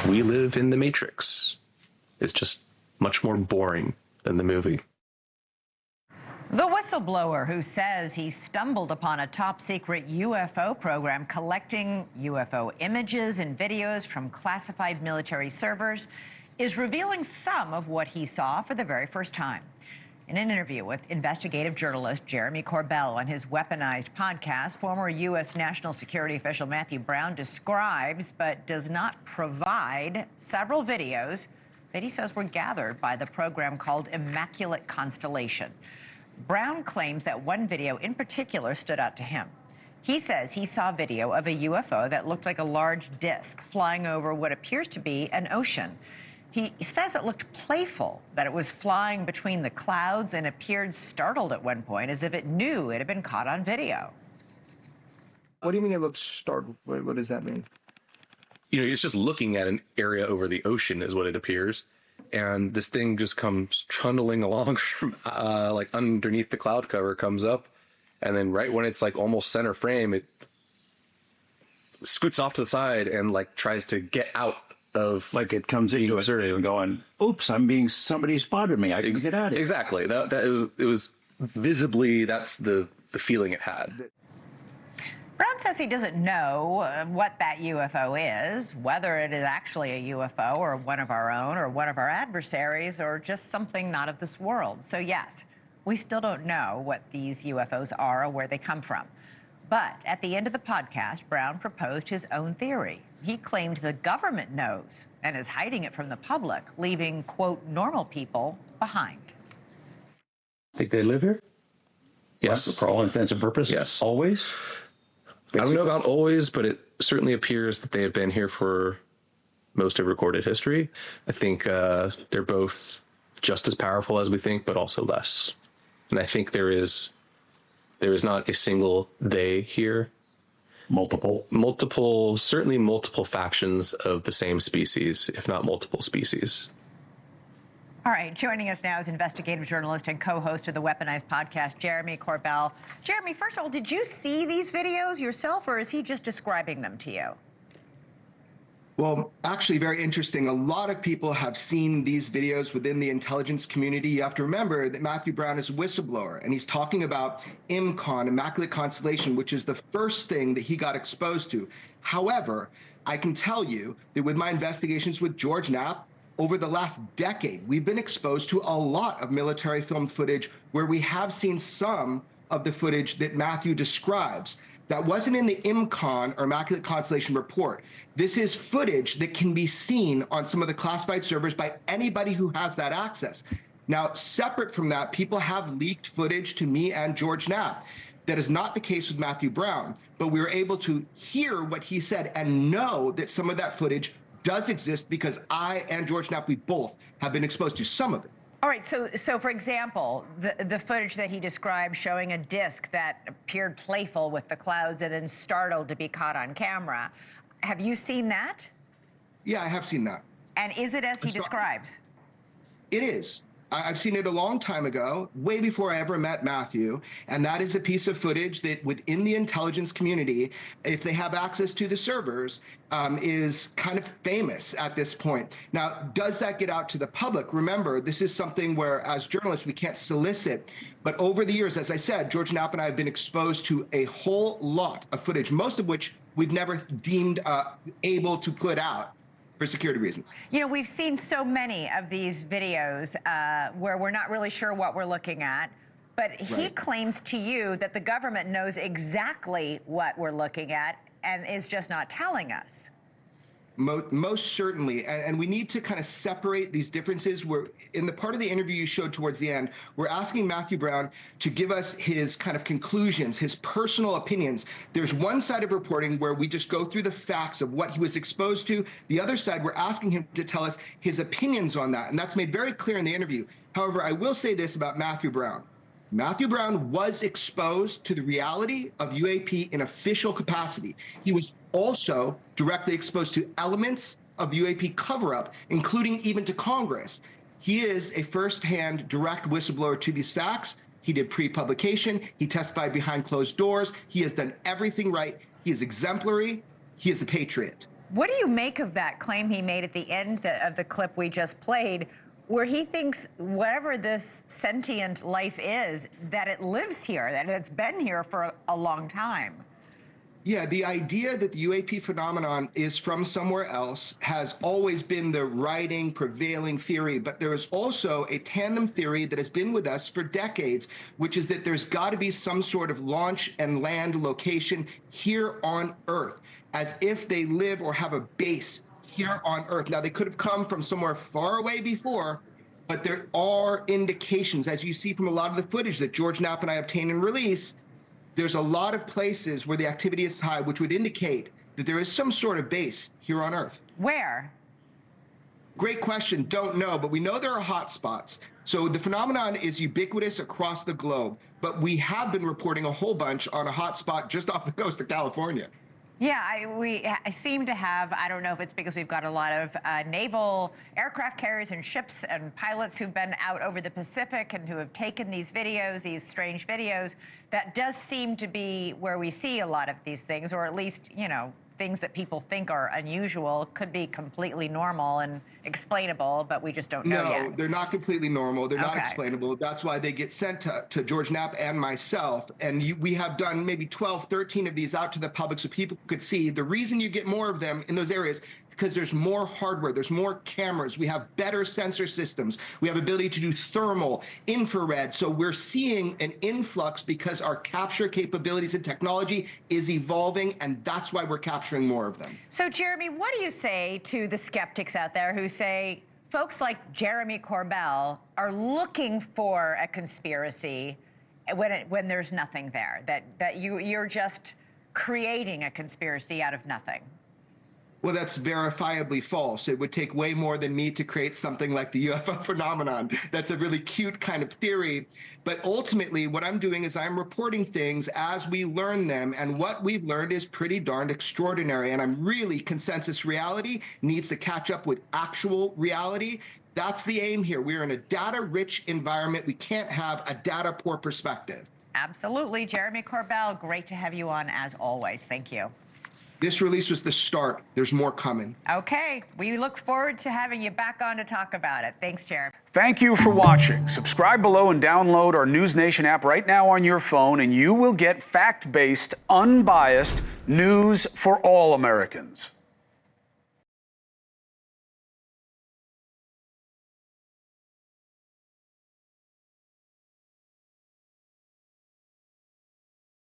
we live in the Matrix. It's just much more boring than the movie. The whistleblower who says he stumbled upon a top-secret UFO program collecting UFO images and videos from classified military servers is revealing some of what he saw for the very first time. In an interview with investigative journalist Jeremy Corbell on his Weaponized podcast, former U.S. National Security official Matthew Brown describes but does not provide several videos that he says were gathered by the program called Immaculate Constellation. Brown claims that one video in particular stood out to him. He says he saw video of a UFO that looked like a large disc flying over what appears to be an ocean. He says it looked playful, that it was flying between the clouds and appeared startled at one point, as if it knew it had been caught on video. What do you mean it looked startled? What does that mean? You know, it's just looking at an area over the ocean is what it appears. And this thing just comes trundling along from, like underneath the cloud cover, comes up. And then right when it's like almost center frame, it scoots off to the side and like tries to get out of, like it comes into it and going, oops, somebody spotted me. I can get out of here. Exactly. It was visibly, that's the feeling it had. Brown says he doesn't know what that UFO is, whether it is actually a UFO or one of our own or one of our adversaries or just something not of this world. So yes, we still don't know what these UFOs are or where they come from. But at the end of the podcast, Brown proposed his own theory. He claimed the government knows and is hiding it from the public, leaving, quote, normal people behind. Think they live here? Yes. For all intents and purposes? Yes. Always? I don't know about always, but it certainly appears that they have been here for most of recorded history. I think they're both just as powerful as we think, but also less. And I think there is not a single they here. Certainly multiple factions of the same species, if not multiple species. All right, joining us now is investigative journalist and co-host of the Weaponized podcast, Jeremy Corbell. Jeremy, first of all, did you see these videos yourself, or is he just describing them to you? Well, actually, very interesting. A lot of people have seen these videos within the intelligence community. You have to remember that Matthew Brown is a whistleblower, and he's talking about IMCON, Immaculate Constellation, which is the first thing that he got exposed to. However, I can tell you that with my investigations with George Knapp, over the last decade, we've been exposed to a lot of military film footage where we have seen some of the footage that Matthew describes. That wasn't in the IMCON or Immaculate Constellation report. This is footage that can be seen on some of the classified servers by anybody who has that access. Now, separate from that, people have leaked footage to me and George Knapp. That is not the case with Matthew Brown, but we were able to hear what he said and know that some of that footage does exist because I and George Knapp, we both have been exposed to some of it. All right, so for example, the footage that he described showing a disc that appeared playful with the clouds and then startled to be caught on camera, have you seen that? Yeah, I have seen that. And is it as he describes? It is. I've seen it a long time ago, way before I ever met Matthew, and that is a piece of footage that within the intelligence community, if they have access to the servers, is kind of famous at this point. Now, does that get out to the public? Remember, this is something where, as journalists, we can't solicit, but over the years, as I said, George Knapp and I have been exposed to a whole lot of footage, most of which we've never deemed able to put out for security reasons. You know, we've seen so many of these videos where we're not really sure what we're looking at, but he claims to you that the government knows exactly what we're looking at and is just not telling us. Most certainly, and we need to kind of separate these differences. We're in the part of the interview you showed towards the end, we're asking Matthew Brown to give us his kind of conclusions, his personal opinions. There's one side of reporting where we just go through the facts of what he was exposed to. The other side, we're asking him to tell us his opinions on that, and that's made very clear in the interview. However, I will say this about Matthew Brown. Matthew Brown was exposed to the reality of UAP in official capacity. He was also directly exposed to elements of the UAP cover-up, including even to Congress. He is a first-hand direct whistleblower to these facts. He did pre-publication. He testified behind closed doors. He has done everything right. He is exemplary. He is a patriot. What do you make of that claim he made at the end of the clip we just played, where he thinks whatever this sentient life is, that it lives here, that it's been here for a long time? Yeah, the idea that the UAP phenomenon is from somewhere else has always been the writing, prevailing theory. But there is also a tandem theory that has been with us for decades, which is that there's got to be some sort of launch and land location here on Earth, as if they live or have a base here on Earth. Now, they could have come from somewhere far away before, but there are indications, as you see from a lot of the footage that George Knapp and I obtain and release, there's a lot of places where the activity is high, which would indicate that there is some sort of base here on Earth. Where? Great question. Don't know, but we know there are hotspots. So the phenomenon is ubiquitous across the globe, but we have been reporting a whole bunch on a hotspot just off the coast of California. Yeah, I seem to have, I don't know if it's because we've got a lot of naval aircraft carriers and ships and pilots who've been out over the Pacific and who have taken these videos, these strange videos. That does seem to be where we see a lot of these things, or at least, you know, things that people think are unusual could be completely normal and explainable, but we just don't know yet. No, they're not completely normal. They're not explainable. That's why they get sent to George Knapp and myself. And we have done maybe 12, 13 of these out to the public so people could see. The reason you get more of them in those areas, because there's more hardware, there's more cameras, we have better sensor systems, we have ability to do thermal, infrared. So we're seeing an influx because our capture capabilities and technology is evolving, and that's why we're capturing more of them. So Jeremy, what do you say to the skeptics out there who say folks like Jeremy Corbell are looking for a conspiracy when there's nothing there, that you're just creating a conspiracy out of nothing? Well, that's verifiably false. It would take way more than me to create something like the UFO phenomenon. That's a really cute kind of theory. But ultimately, what I'm doing is I'm reporting things as we learn them. And what we've learned is pretty darned extraordinary. And I'm really, consensus reality needs to catch up with actual reality. That's the aim here. We're in a data-rich environment. We can't have a data-poor perspective. Absolutely. Jeremy Corbell, great to have you on as always. Thank you. This release was the start. There's more coming. Okay. We look forward to having you back on to talk about it. Thanks, Jeremy. Thank you for watching. Subscribe below and download our NewsNation app right now on your phone, and you will get fact-based, unbiased news for all Americans.